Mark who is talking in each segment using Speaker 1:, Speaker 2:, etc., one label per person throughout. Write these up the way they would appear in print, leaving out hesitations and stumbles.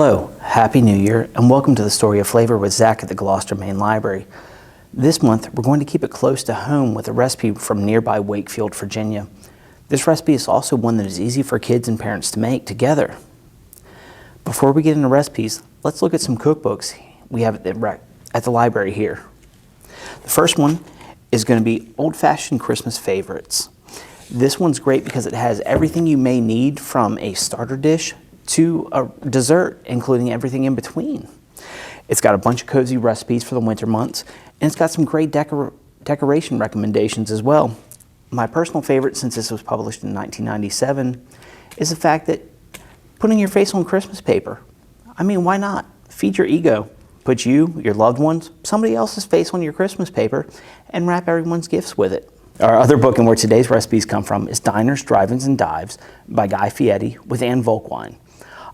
Speaker 1: Hello, Happy New Year, and welcome to the Story of Flavor with Zach at the Gloucester Main Library. This month, we're going to keep it close to home with a recipe from nearby Wakefield, Virginia. This recipe is also one that is easy for kids and parents to make together. Before we get into recipes, let's look at some cookbooks we have at the library here. The first one is going to be Old-Fashioned Christmas Favorites. This one's great because it has everything you may need from a starter dish to a dessert, including everything in between. It's got a bunch of cozy recipes for the winter months, and it's got some great decoration recommendations as well. My personal favorite, since this was published in 1997, is the fact that putting your face on Christmas paper. I mean, why not? Feed your ego. Put you, your loved ones, somebody else's face on your Christmas paper, and wrap everyone's gifts with it. Our other book and where today's recipes come from is Diners, Drive-Ins, and Dives by Guy Fieri with Ann Volkwine.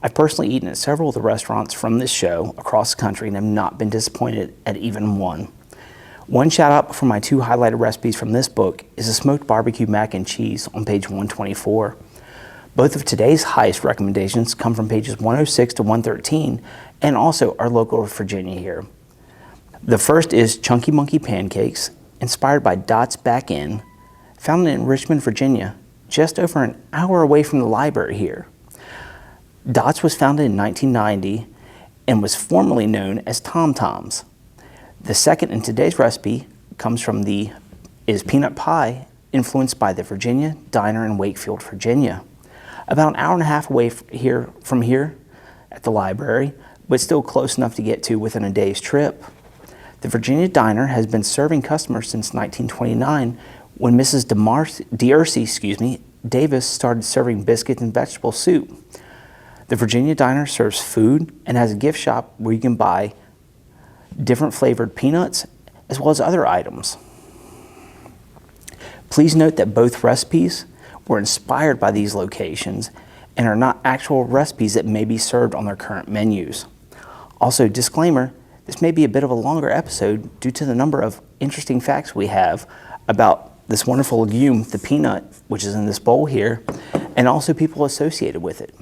Speaker 1: I've personally eaten at several of the restaurants from this show across the country and have not been disappointed at even one. One shout out for my two highlighted recipes from this book is the smoked barbecue mac and cheese on page 124. Both of today's highest recommendations come from pages 106 to 113 and also are local to Virginia here. The first is Chunky Monkey Pancakes, inspired by Dot's Back Inn, found in Richmond, Virginia, just over an hour away from the library here. Dot's was founded in 1990 and was formerly known as Tom Tom's. The second in today's recipe comes from is peanut pie, influenced by the Virginia Diner in Wakefield, Virginia. About an hour and a half away from here at the library, but still close enough to get to within a day's trip. The Virginia Diner has been serving customers since 1929 when Mrs. D'Arcy Davis started serving biscuits and vegetable soup. The Virginia Diner serves food and has a gift shop where you can buy different flavored peanuts as well as other items. Please note that both recipes were inspired by these locations and are not actual recipes that may be served on their current menus. Also, disclaimer, this may be a bit of a longer episode due to the number of interesting facts we have about this wonderful legume, the peanut, which is in this bowl here, and also people associated with it.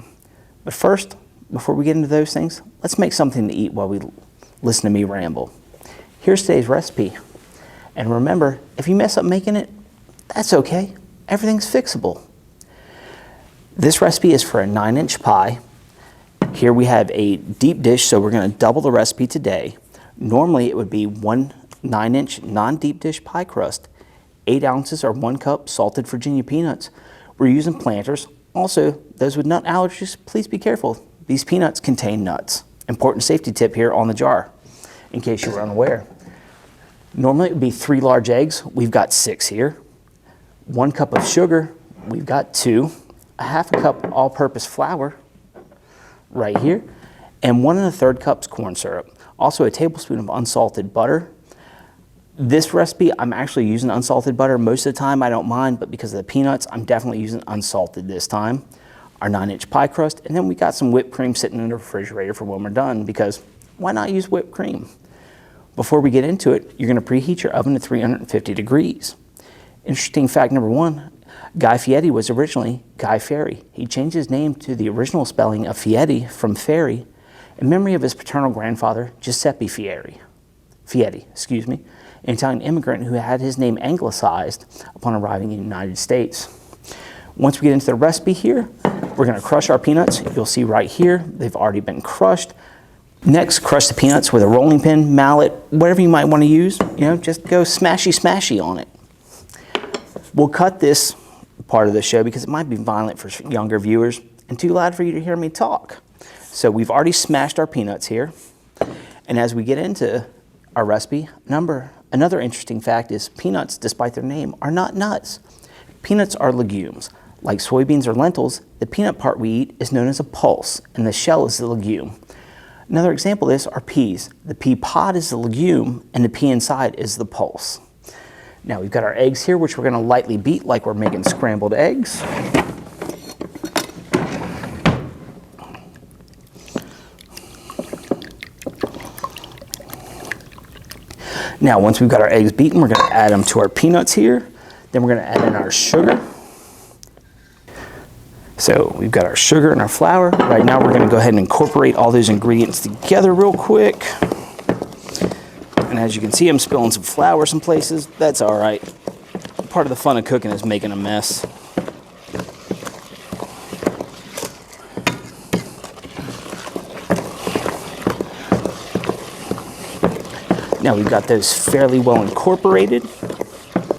Speaker 1: But first, before we get into those things, let's make something to eat while we listen to me ramble. Here's today's recipe. And remember, if you mess up making it, that's okay. Everything's fixable. This recipe is for a 9-inch pie. Here we have a deep dish, so we're going to double the recipe today. Normally it would be 1 9-inch non-deep dish pie crust, 8 ounces or 1 cup salted Virginia peanuts. We're using Planters. Also, those with nut allergies, please be careful. These peanuts contain nuts. Important safety tip here on the jar, in case you were unaware. Normally it would be 3 large eggs. We've got 6 here. 1 cup of sugar. We've got 2. A half a cup all-purpose flour, right here, and 1 1/3 cups corn syrup. Also a tablespoon of unsalted butter. This recipe, I'm actually using unsalted butter. Most of the time I don't mind, but because of the peanuts, I'm definitely using unsalted this time. Our 9-inch pie crust, and then we got some whipped cream sitting in the refrigerator for when we're done, because why not use whipped cream? Before we get into it, you're gonna preheat your oven to 350 degrees. Interesting fact number 1, Guy Fieri was originally Guy Fieri. He changed his name to the original spelling of Fieri from Ferry in memory of his paternal grandfather, Giuseppe Fieri, an Italian immigrant who had his name anglicized upon arriving in the United States. Once we get into the recipe here, we're going to crush our peanuts. You'll see right here, they've already been crushed. Next, crush the peanuts with a rolling pin, mallet, whatever you might want to use. Just go smashy on it. We'll cut this part of the show because it might be violent for younger viewers and too loud for you to hear me talk. So we've already smashed our peanuts here. And as we get into our recipe, another interesting fact is peanuts, despite their name, are not nuts. Peanuts are legumes. Like soybeans or lentils, the peanut part we eat is known as a pulse, and the shell is the legume. Another example of this are peas. The pea pod is the legume, and the pea inside is the pulse. Now we've got our eggs here, which we're going to lightly beat like we're making scrambled eggs. Now, once we've got our eggs beaten, we're going to add them to our peanuts here. Then we're going to add in our sugar. So we've got our sugar and our flour. Right now we're going to go ahead and incorporate all those ingredients together real quick. And as you can see, I'm spilling some flour some places. That's all right. Part of the fun of cooking is making a mess. Now we've got those fairly well incorporated.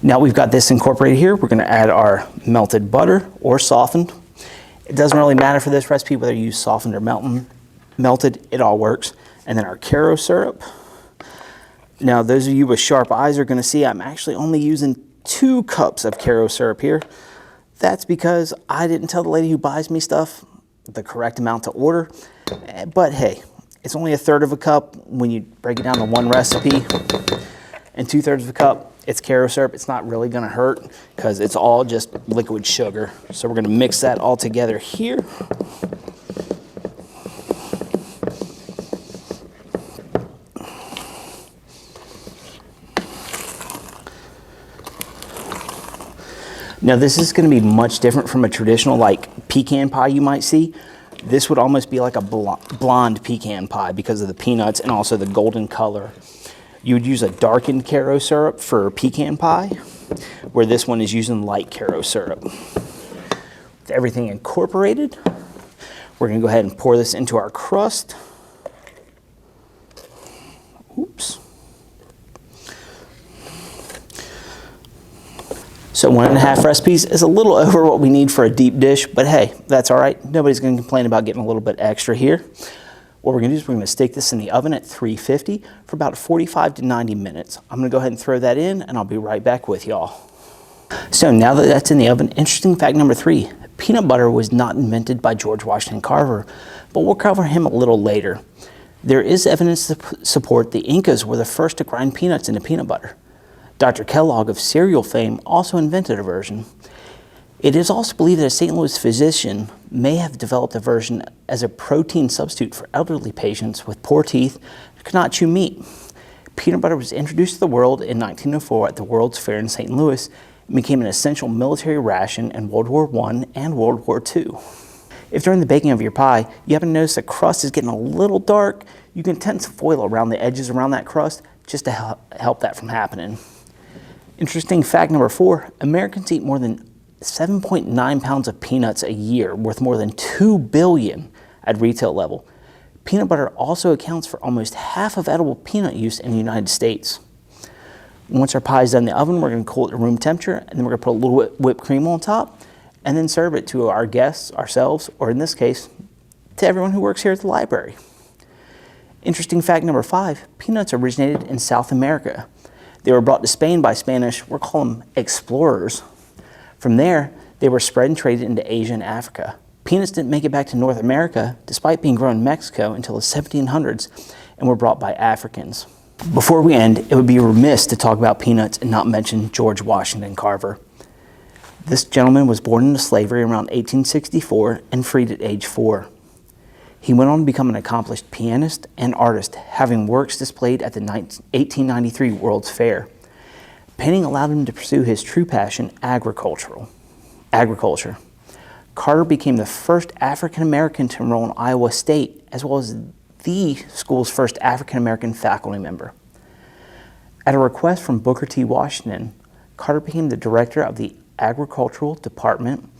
Speaker 1: Now we've got this incorporated here, we're going to add our melted butter or softened. It doesn't really matter for this recipe whether you use softened or melted, it all works. And then our Caro syrup. Now those of you with sharp eyes are going to see I'm actually only using 2 cups of Caro syrup here. That's because I didn't tell the lady who buys me stuff the correct amount to order. But hey, it's only 1/3 of a cup when you break it down to one recipe. And 2/3 of a cup, it's Caro syrup. It's not really gonna hurt because it's all just liquid sugar. So we're gonna mix that all together here. Now this is gonna be much different from a traditional like pecan pie you might see. This would almost be like a blonde pecan pie because of the peanuts and also the golden color. You would use a darkened Caro syrup for pecan pie, where this one is using light Caro syrup. With everything incorporated, we're gonna go ahead and pour this into our crust. Oops. So 1.5 recipes is a little over what we need for a deep dish, but hey, that's all right. Nobody's gonna complain about getting a little bit extra here. What we're gonna do is we're gonna stick this in the oven at 350 for about 45 to 90 minutes. I'm gonna go ahead and throw that in and I'll be right back with y'all. So now that that's in the oven, interesting fact number 3, peanut butter was not invented by George Washington Carver, but we'll cover him a little later. There is evidence to support the Incas were the first to grind peanuts into peanut butter. Dr. Kellogg of cereal fame also invented a version. It is also believed that a St. Louis physician may have developed a version as a protein substitute for elderly patients with poor teeth who could not chew meat. Peanut butter was introduced to the world in 1904 at the World's Fair in St. Louis and became an essential military ration in World War I and World War II. If during the baking of your pie, you happen to notice the crust is getting a little dark, you can tense foil around the edges around that crust just to help that from happening. Interesting fact number 4, Americans eat more than 7.9 pounds of peanuts a year, worth more than $2 billion at retail level. Peanut butter also accounts for almost half of edible peanut use in the United States. Once our pie is done in the oven, we're going to cool it to room temperature, and then we're going to put a little whipped cream on top, and then serve it to our guests, ourselves, or in this case, to everyone who works here at the library. Interesting fact number 5, peanuts originated in South America. They were brought to Spain by Spanish, we'll call them explorers. From there, they were spread and traded into Asia and Africa. Peanuts didn't make it back to North America, despite being grown in Mexico until the 1700s, and were brought by Africans. Before we end, it would be remiss to talk about peanuts and not mention George Washington Carver. This gentleman was born into slavery around 1864 and freed at age 4. He went on to become an accomplished pianist and artist, having works displayed at the 1893 World's Fair. Painting allowed him to pursue his true passion, agriculture. Carter became the first African-American to enroll in Iowa State, as well as the school's first African-American faculty member. At a request from Booker T. Washington, Carter became the director of the Agricultural Department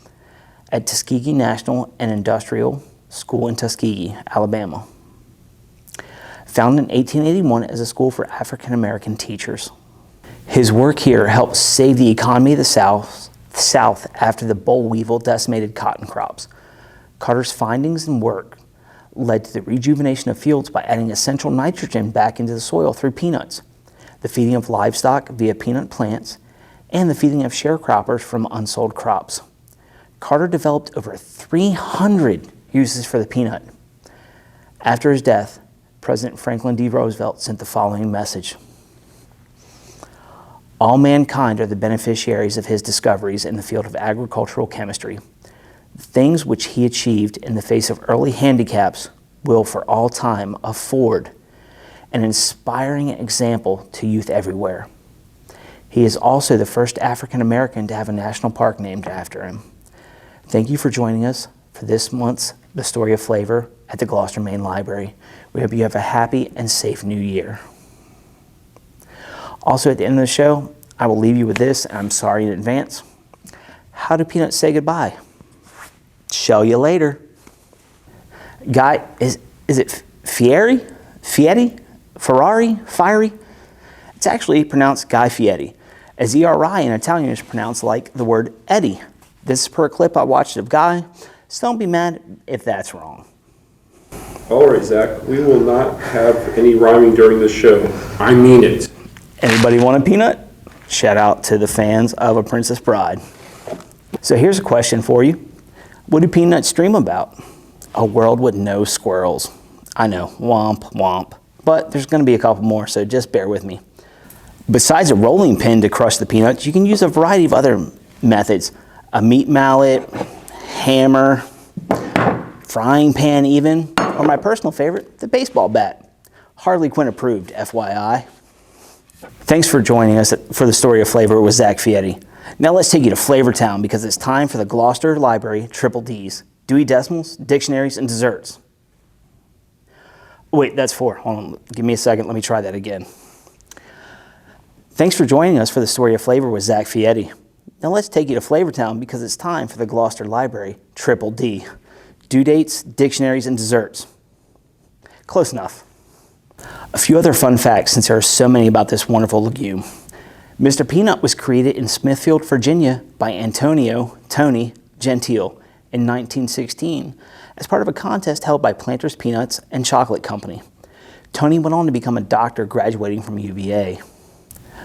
Speaker 1: at Tuskegee National and Industrial School in Tuskegee, Alabama. Founded in 1881 as a school for African-American teachers. His work here helped save the economy of the South after the boll weevil decimated cotton crops. Carter's findings and work led to the rejuvenation of fields by adding essential nitrogen back into the soil through peanuts, the feeding of livestock via peanut plants, and the feeding of sharecroppers from unsold crops. Carter developed over 300 uses for the peanut. After his death, President Franklin D. Roosevelt sent the following message: all mankind are the beneficiaries of his discoveries in the field of agricultural chemistry. The things which he achieved in the face of early handicaps will for all time afford an inspiring example to youth everywhere. He is also the first African American to have a national park named after him. Thank you for joining us for this month's The Story of Flavor at the Gloucester Main Library. We hope you have a happy and safe new year. Also, at the end of the show, I will leave you with this, and I'm sorry in advance. How do peanuts say goodbye? Shell you later. Guy, is it Fieri? Fieri? Ferrari? Fiery? It's actually pronounced Guy Fieri, as ERI in Italian is pronounced like the word Eddie. This is per clip I watched of Guy, so don't be mad if that's wrong.
Speaker 2: All right, Zach, we will not have any rhyming during this show. I mean it.
Speaker 1: Anybody want a peanut? Shout out to the fans of A Princess Bride. So here's a question for you. What do peanuts dream about? A world with no squirrels. I know, womp, womp. But there's going to be a couple more, so just bear with me. Besides a rolling pin to crush the peanuts, you can use a variety of other methods. A meat mallet, hammer, frying pan even, or my personal favorite, the baseball bat. Harley Quinn approved, FYI. Thanks for joining us for the Story of Flavor with Zach Fieri. Now let's take you to Flavortown because it's time for the Gloucester Library Triple Ds. Dewey Decimals, Dictionaries, and Desserts. Wait, that's 4. Hold on, give me a second, let me try that again. Thanks for joining us for the Story of Flavor with Zach Fieri. Now let's take you to Flavortown because it's time for the Gloucester Library Triple D. Due dates, dictionaries, and desserts. Close enough. A few other fun facts since there are so many about this wonderful legume. Mr. Peanut was created in Smithfield, Virginia by Antonio Tony Gentile in 1916 as part of a contest held by Planters Peanuts and Chocolate Company. Tony went on to become a doctor graduating from UVA.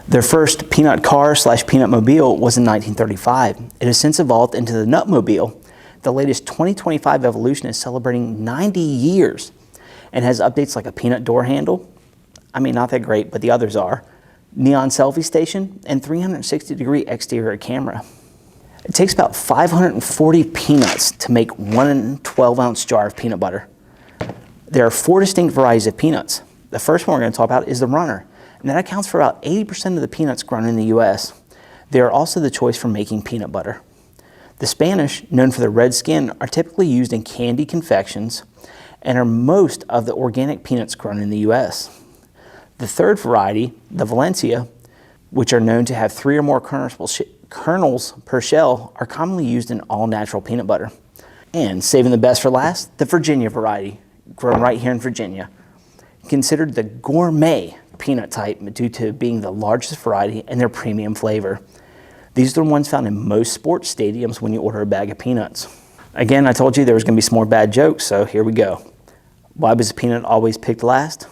Speaker 1: Their first peanut car/peanut mobile was in 1935. It has since evolved into the Nutmobile. The latest 2025 evolution is celebrating 90 years and has updates like a peanut door handle. I mean, not that great, but the others are. Neon selfie station and 360-degree exterior camera. It takes about 540 peanuts to make 1 12-ounce jar of peanut butter. There are 4 distinct varieties of peanuts. The first one we're going to talk about is the runner, and that accounts for about 80% of the peanuts grown in the U.S. They are also the choice for making peanut butter. The Spanish, known for their red skin, are typically used in candy confections and are most of the organic peanuts grown in the U.S. The third variety, the Valencia, which are known to have 3 or more kernels per shell, are commonly used in all natural peanut butter. And saving the best for last, the Virginia variety, grown right here in Virginia. Considered the gourmet peanut type due to being the largest variety and their premium flavor. These are the ones found in most sports stadiums when you order a bag of peanuts. Again, I told you there was going to be some more bad jokes, so here we go. Why was the peanut always picked last?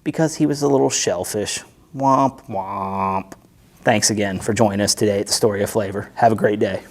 Speaker 1: Because he was a little shellfish. Womp, womp. Thanks again for joining us today at the Story of Flavor. Have a great day.